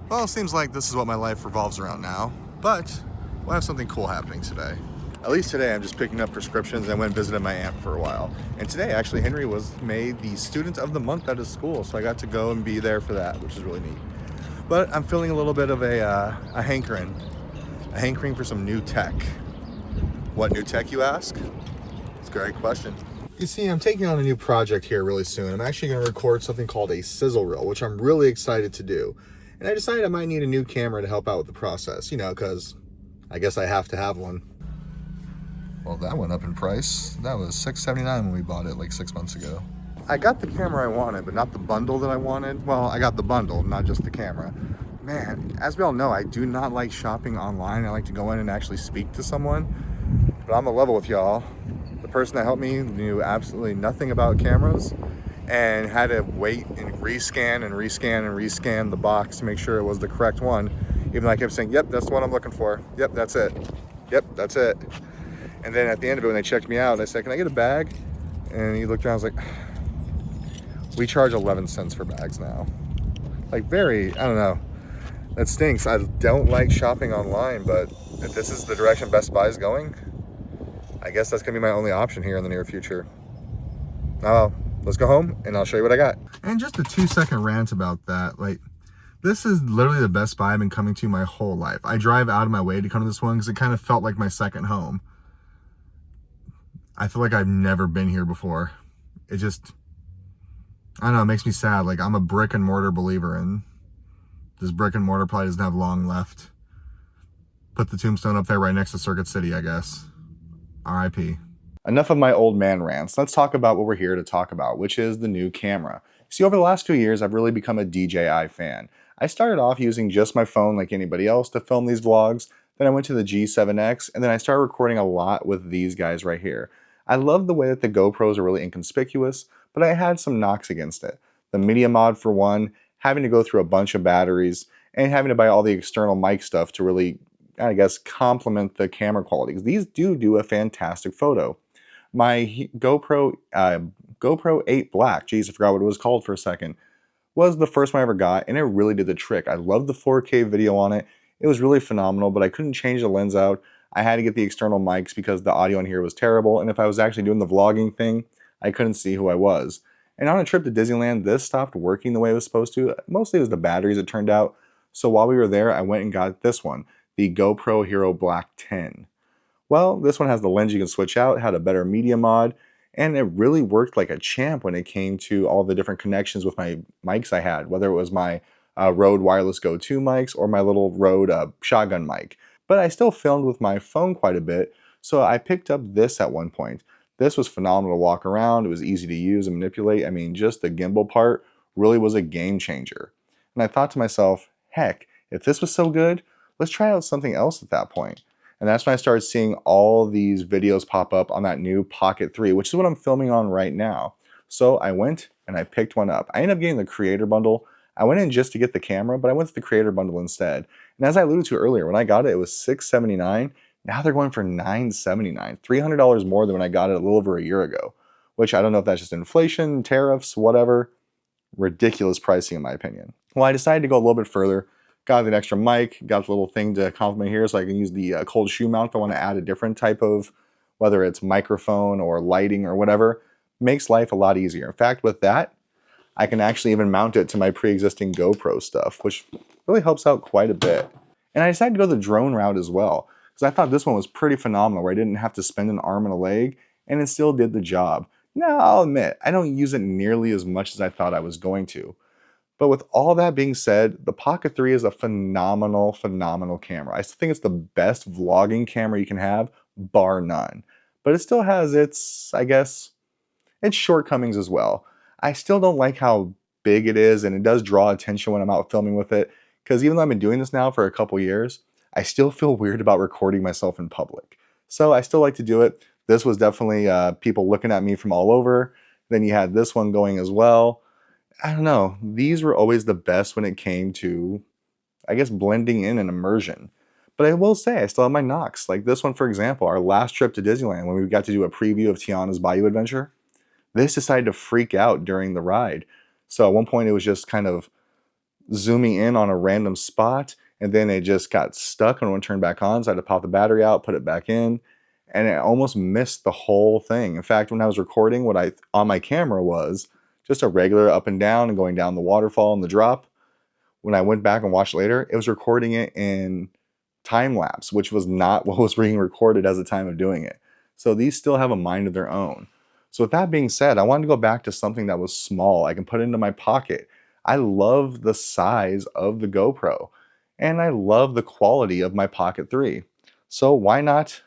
Well, it seems like this is what my life revolves around now, but we'll have something cool happening today. At least today I'm just picking up prescriptions and I went and visited my aunt for a while. And today actually Henry was made the student of the month at his school, so I got to go and be there for that, which is really neat. But I'm feeling a little bit of a hankering for some new tech. What new tech, you ask? It's a great question. You see, I'm taking on a new project here really soon. I'm actually going to record something called a sizzle reel, which I'm really excited to do. And I decided I might need a new camera to help out with the process, you know, because I guess I have to have one. Well, that went up in price. That was $679 when we bought it like 6 months ago. I got the camera I wanted, but not the bundle that I wanted. Well, I got the bundle, not just the camera. Man, as we all know, I do not like shopping online. I like to go in and actually speak to someone. But I'm a level with y'all. The person that helped me knew absolutely nothing about cameras and had to wait and rescan the box to make sure it was the correct one. Even though I kept saying, yep, that's the one I'm looking for. Yep, that's it. Yep, that's it. And then at the end of it, when they checked me out, I said, can I get a bag? And he looked around and was like, we charge 11 cents for bags now. Like I don't know. That stinks. I don't like shopping online, but if this is the direction Best Buy is going, I guess that's gonna be my only option here in the near future. Let's go home and I'll show you what I got. And just a 2-second rant about that. Like, this is literally the Best Buy I've been coming to my whole life. I drive out of my way to come to this one because it kind of felt like my second home. I feel like I've never been here before. It just, I don't know, it makes me sad. Like, I'm a brick and mortar believer, and this brick and mortar probably doesn't have long left. Put the tombstone up there right next to Circuit City, I guess. RIP. Enough of my old man rants. Let's talk about what we're here to talk about, which is the new camera. See, over the last few years, I've really become a DJI fan. I started off using just my phone like anybody else to film these vlogs. Then I went to the G7X, and then I started recording a lot with these guys right here. I love the way that the GoPros are really inconspicuous, but I had some knocks against it. The media mod for one, having to go through a bunch of batteries, and having to buy all the external mic stuff to really, I guess, complement the camera quality. Because these do a fantastic photo. My GoPro 8 Black, geez, I forgot what it was called for a second, was the first one I ever got, and it really did the trick. I loved the 4K video on it. It was really phenomenal, but I couldn't change the lens out. I had to get the external mics because the audio in here was terrible, and if I was actually doing the vlogging thing, I couldn't see who I was. And on a trip to Disneyland, this stopped working the way it was supposed to. Mostly it was the batteries, it turned out. So while we were there, I went and got this one, the GoPro Hero Black 10. Well, this one has the lens you can switch out, had a better media mod, and it really worked like a champ when it came to all the different connections with my mics I had, whether it was my Rode Wireless Go 2 mics or my little Rode shotgun mic. But I still filmed with my phone quite a bit, so I picked up this at one point. This was phenomenal to walk around. It was easy to use and manipulate. I mean, just the gimbal part really was a game changer. And I thought to myself, heck, if this was so good, let's try out something else at that point. And that's when I started seeing all these videos pop up on that new Pocket 3, which is what I'm filming on right now. So I went and I picked one up. I ended up getting the Creator Bundle. I went in just to get the camera, but I went to the Creator Bundle instead. And as I alluded to earlier, when I got it, it was $679. Now they're going for $979, $300 more than when I got it a little over a year ago, which I don't know if that's just inflation, tariffs, whatever. Ridiculous pricing in my opinion. Well, I decided to go a little bit further. Got an extra mic, got the little thing to complement here so I can use the cold shoe mount if I want to add a different type of, whether it's microphone or lighting or whatever. Makes life a lot easier. In fact, with that, I can actually even mount it to my pre-existing GoPro stuff, which really helps out quite a bit. And I decided to go the drone route as well, because I thought this one was pretty phenomenal, where I didn't have to spend an arm and a leg, and it still did the job. Now, I'll admit, I don't use it nearly as much as I thought I was going to. But with all that being said, the Pocket 3 is a phenomenal camera. I still think it's the best vlogging camera you can have, bar none. But it still has its, I guess, its shortcomings as well. I still don't like how big it is, and it does draw attention when I'm out filming with it, because even though I've been doing this now for a couple years, I still feel weird about recording myself in public. So I still like to do it. This was definitely people looking at me from all over. Then you had this one going as well. I don't know, these were always the best when it came to, I guess, blending in and immersion. But I will say, I still have my knocks. Like this one, for example, our last trip to Disneyland, when we got to do a preview of Tiana's Bayou Adventure, this decided to freak out during the ride. So at one point it was just kind of zooming in on a random spot, and then it just got stuck and wouldn't turn back on, so I had to pop the battery out, put it back in, and it almost missed the whole thing. In fact, when I was recording, what I on my camera was just a regular up and down and going down the waterfall and the drop. When I went back and watched later, it was recording it in time lapse, which was not what was being recorded as the time of doing it. So these still have a mind of their own. So with that being said, I wanted to go back to something that was small. I can put it into my pocket. I love the size of the GoPro, and I love the quality of my Pocket 3. So why not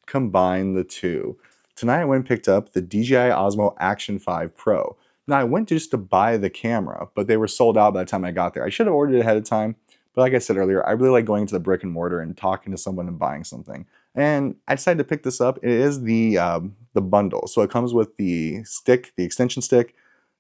combine the two? Tonight I went and picked up the DJI Osmo Action 5 Pro. Now I went just to buy the camera, but they were sold out by the time I got there. I should have ordered it ahead of time, but like I said earlier, I really like going to the brick and mortar and talking to someone and buying something. And I decided to pick this up. It is the bundle. So it comes with the stick, the extension stick,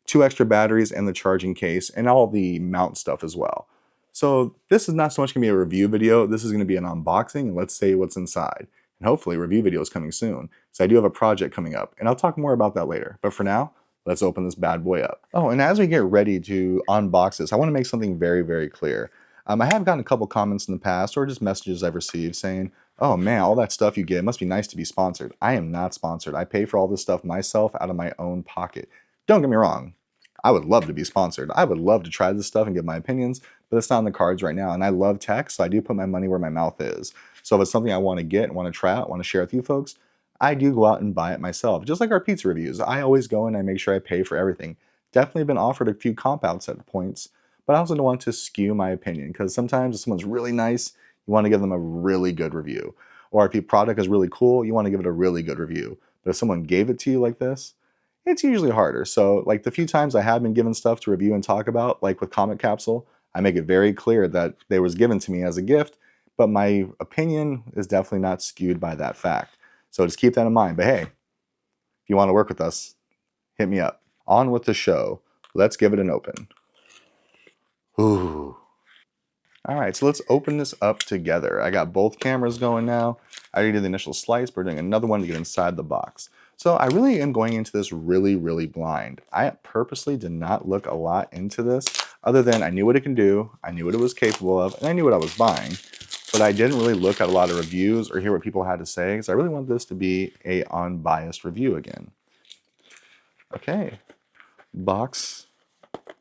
2 extra batteries, and the charging case, and all the mount stuff as well. So this is not so much going to be a review video. This is going to be an unboxing, and let's say what's inside. And hopefully a review video is coming soon. So I do have a project coming up, and I'll talk more about that later. But for now, let's open this bad boy up. Oh, and as we get ready to unbox this, I want to make something very, very clear. I have gotten a couple comments in the past, or just messages I've received saying, oh man, all that stuff you get, it must be nice to be sponsored. I am not sponsored. I pay for all this stuff myself out of my own pocket. Don't get me wrong. I would love to be sponsored. I would love to try this stuff and give my opinions, but it's not on the cards right now. And I love tech, so I do put my money where my mouth is. So if it's something I want to get and want to try out, want to share with you folks, I do go out and buy it myself. Just like our pizza reviews, I always go and I make sure I pay for everything. Definitely been offered a few comp outs at points, but I also don't want to skew my opinion, because sometimes if someone's really nice, you want to give them a really good review. Or if your product is really cool, you want to give it a really good review. But if someone gave it to you like this, it's usually harder. So like the few times I have been given stuff to review and talk about, like with Comic Capsule, I make it very clear that they was given to me as a gift, but my opinion is definitely not skewed by that fact. So just keep that in mind. But hey, if you want to work with us, hit me up. On with the show. Let's give it an open. Ooh. All right, so let's open this up together. I got both cameras going now. I already did the initial slice, but we're doing another one to get inside the box. So I really am going into this really, really blind. I purposely did not look a lot into this, other than I knew what it can do, I knew what it was capable of, and I knew what I was buying. But I didn't really look at a lot of reviews or hear what people had to say, because I really want this to be a unbiased review again. Okay, box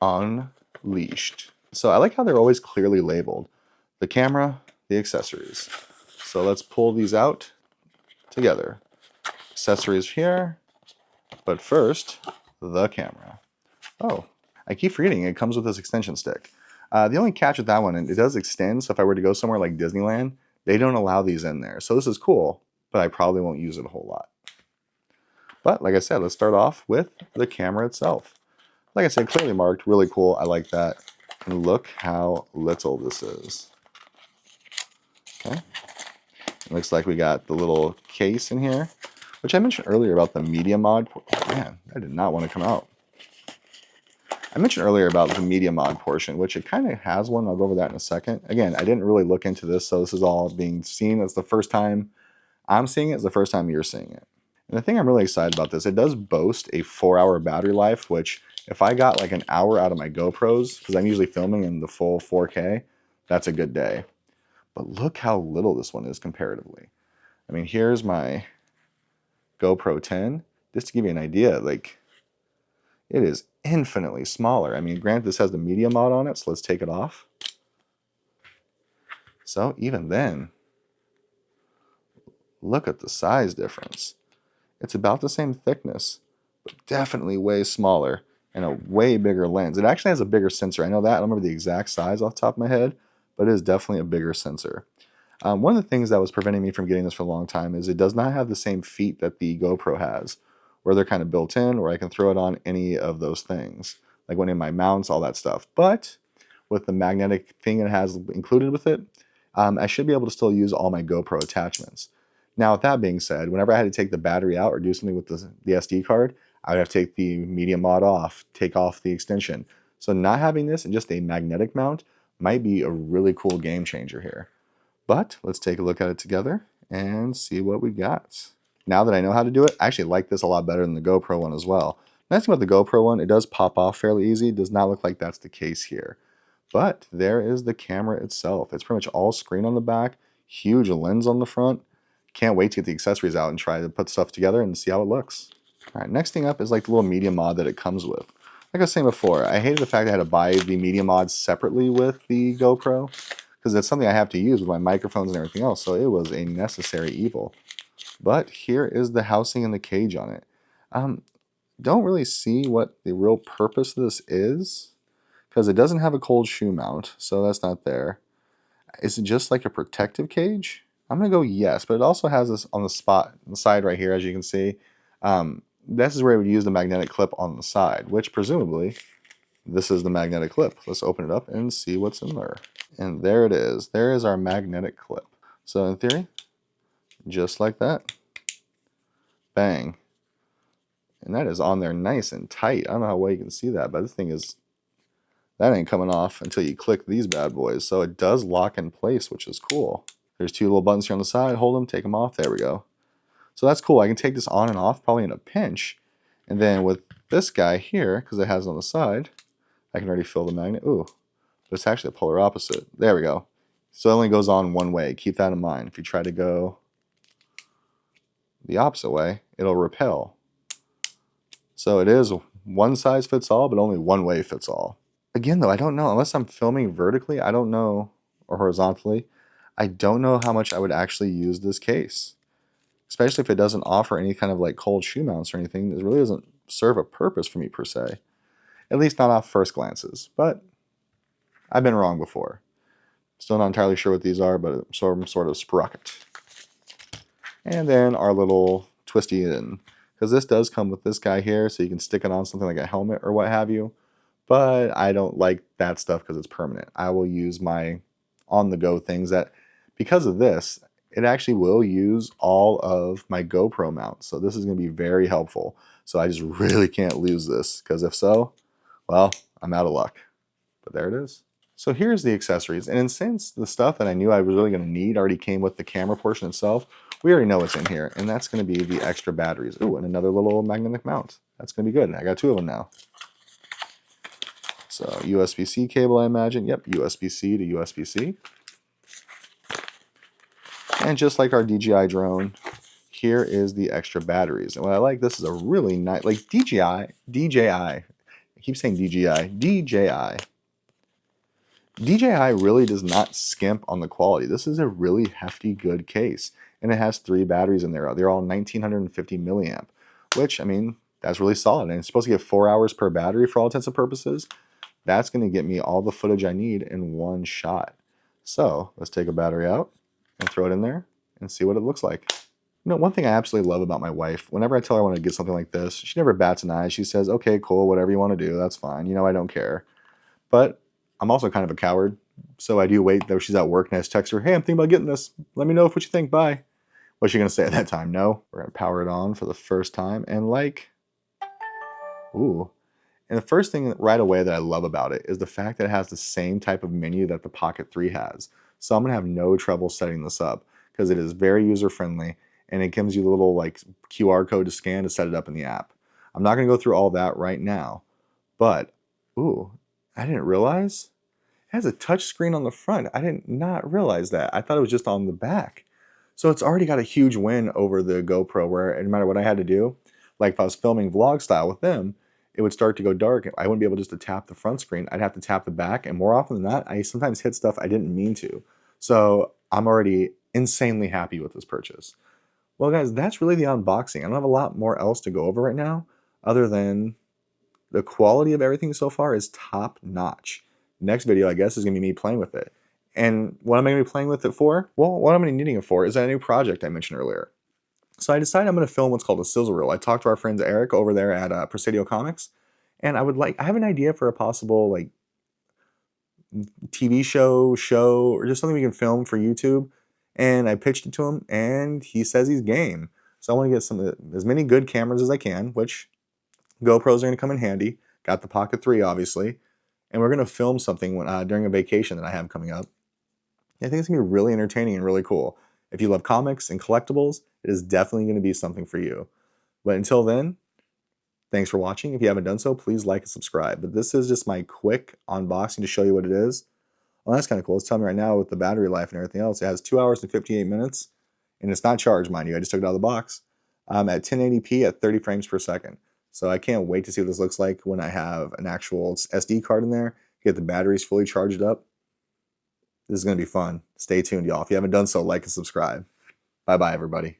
unleashed. So I like how they're always clearly labeled. The camera, the accessories. So let's pull these out together. Accessories here, but first, the camera. Oh, I keep forgetting it comes with this extension stick. The only catch with that one, and it does extend, so if I were to go somewhere like Disneyland, they don't allow these in there. So this is cool, but I probably won't use it a whole lot. But like I said, let's start off with the camera itself. Like I said, clearly marked, really cool. I like that. And look how little this is. Okay. It looks like we got the little case in here, which I mentioned earlier about the media mod. Man, I did not want to come out. I mentioned earlier about the media mod portion, which it kind of has one. I'll go over that in a second. Again, I didn't really look into this, so this is all being seen. It's the first time I'm seeing it. It's the first time you're seeing it. And the thing I'm really excited about this, it does boast a 4-hour battery life, which if I got like an hour out of my GoPros, because I'm usually filming in the full 4K, that's a good day. But look how little this one is comparatively. I mean, here's my GoPro 10, just to give you an idea, like it is infinitely smaller. I mean, granted, this has the media mod on it, so let's take it off. So even then, look at the size difference. It's about the same thickness, but definitely way smaller and a way bigger lens. It actually has a bigger sensor. I know that. I don't remember the exact size off the top of my head, but it is definitely a bigger sensor. One of the things that was preventing me from getting this for a long time is it does not have the same feet that the GoPro has, where they're kind of built in, where I can throw it on any of those things, like one of my mounts, all that stuff. But with the magnetic thing it has included with it, I should be able to still use all my GoPro attachments. Now, with that being said, whenever I had to take the battery out or do something with the SD card, I would have to take the media mod off, take off the extension. So not having this and just a magnetic mount might be a really cool game changer here. But let's take a look at it together and see what we got. Now that I know how to do it, I actually like this a lot better than the GoPro one as well. Nice thing about the GoPro one, it does pop off fairly easy. It does not look like that's the case here. But there is the camera itself. It's pretty much all screen on the back, huge lens on the front. Can't wait to get the accessories out and try to put stuff together and see how it looks. All right, next thing up is like the little media mod that it comes with. Like I was saying before, I hated the fact I had to buy the media mods separately with the GoPro because that's something I have to use with my microphones and everything else, so it was a necessary evil. But here is the housing and the cage on it. Don't really see what the real purpose of this is because it doesn't have a cold shoe mount, so that's not there. Is it just like a protective cage? I'm gonna go yes, but it also has this on the spot, on the side right here, as you can see. This is where it would use the magnetic clip on the side, which presumably this is the magnetic clip. Let's open it up and see what's in there. And there it is. There is our magnetic clip. So in theory, just like that, bang. And that is on there nice and tight. I don't know how well you can see that, but this thing is, that ain't coming off until you click these bad boys. So it does lock in place, which is cool. There's two little buttons here on the side. Hold them, take them off. There we go. So that's cool. I can take this on and off probably in a pinch. And then with this guy here, because it has it on the side, I can already feel the magnet. Ooh, but it's actually the polar opposite. There we go. So it only goes on one way. Keep that in mind. If you try to go the opposite way, it'll repel. So it is one size fits all, but only one way fits all. Again, though, I don't know. Unless I'm filming vertically, I don't know, or horizontally, I don't know how much I would actually use this case. Especially if it doesn't offer any kind of like cold shoe mounts or anything. It really doesn't serve a purpose for me per se. At least not off first glances. But I've been wrong before. Still not entirely sure what these are, but some sort of sprocket. And then our little twisty in. Because this does come with this guy here, so you can stick it on something like a helmet or what have you. But I don't like that stuff because it's permanent. I will use my on-the-go things that, because of this, it actually will use all of my GoPro mounts. So this is going to be very helpful. So I just really can't lose this, because if so, well, I'm out of luck. But there it is. So here's the accessories. And since the stuff that I knew I was really going to need already came with the camera portion itself, we already know what's in here. And that's going to be the extra batteries. Ooh, and another little magnetic mount. That's going to be good. I got two of them now. So USB-C cable, I imagine. Yep, USB-C to USB-C. And just like our DJI drone, here is the extra batteries. And what I like, this is a really nice, like DJI, I keep saying DJI. DJI really does not skimp on the quality. This is a really hefty, good case. And it has 3 batteries in there. They're all 1950 milliamp, which, I mean, that's really solid. And it's supposed to get 4 hours per battery for all intents and purposes. That's going to get me all the footage I need in one shot. So let's take a battery out and throw it in there and see what it looks like. You know, one thing I absolutely love about my wife, whenever I tell her I want to get something like this, she never bats an eye. She says, okay, cool, whatever you want to do, that's fine. You know, I don't care. But I'm also kind of a coward, so I do wait though she's at work and I just text her, hey, I'm thinking about getting this. Let me know what you think, bye. What's she going to say at that time? No. We're going to power it on for the first time and like, ooh. And the first thing right away that I love about it is the fact that it has the same type of menu that the Pocket 3 has. So I'm going to have no trouble setting this up because it is very user-friendly and it gives you a little like QR code to scan to set it up in the app. I'm not going to go through all that right now, but ooh, I didn't realize it has a touch screen on the front. I did not realize that. I thought it was just on the back. So it's already got a huge win over the GoPro where no matter what I had to do, like if I was filming vlog style with them, it would start to go dark. I wouldn't be able just to tap the front screen. I'd have to tap the back. And more often than not, I sometimes hit stuff I didn't mean to. So I'm already insanely happy with this purchase. Well, guys, that's really the unboxing. I don't have a lot more else to go over right now other than the quality of everything so far is top notch. Next video, I guess, is going to be me playing with it. And what am I going to be playing with it for? Well, what I'm going to be needing it for is that new project I mentioned earlier. So I decided I'm going to film what's called a sizzle reel. I talked to our friend Eric over there at Presidio Comics, and I have an idea for a possible like TV show, or just something we can film for YouTube. And I pitched it to him, and he says he's game. So I want to get as many good cameras as I can, which GoPros are going to come in handy. Got the Pocket 3, obviously. And we're going to film something during a vacation that I have coming up. I think it's going to be really entertaining and really cool. If you love comics and collectibles, it is definitely going to be something for you. But until then, Thanks for watching. If you haven't done so, please like and subscribe. But this is just my quick unboxing to show you what it is. Well, that's kind of cool. It's telling me right now with the battery life and everything else, it has 2 hours and 58 minutes, and it's not charged, mind you. I just took it out of the box. At 1080p at 30 frames per second. So I can't wait to see what this looks like when I have an actual SD card in there, get the batteries fully charged up. This is going to be fun. Stay tuned, y'all. If you haven't done so, like and subscribe. Bye-bye, everybody.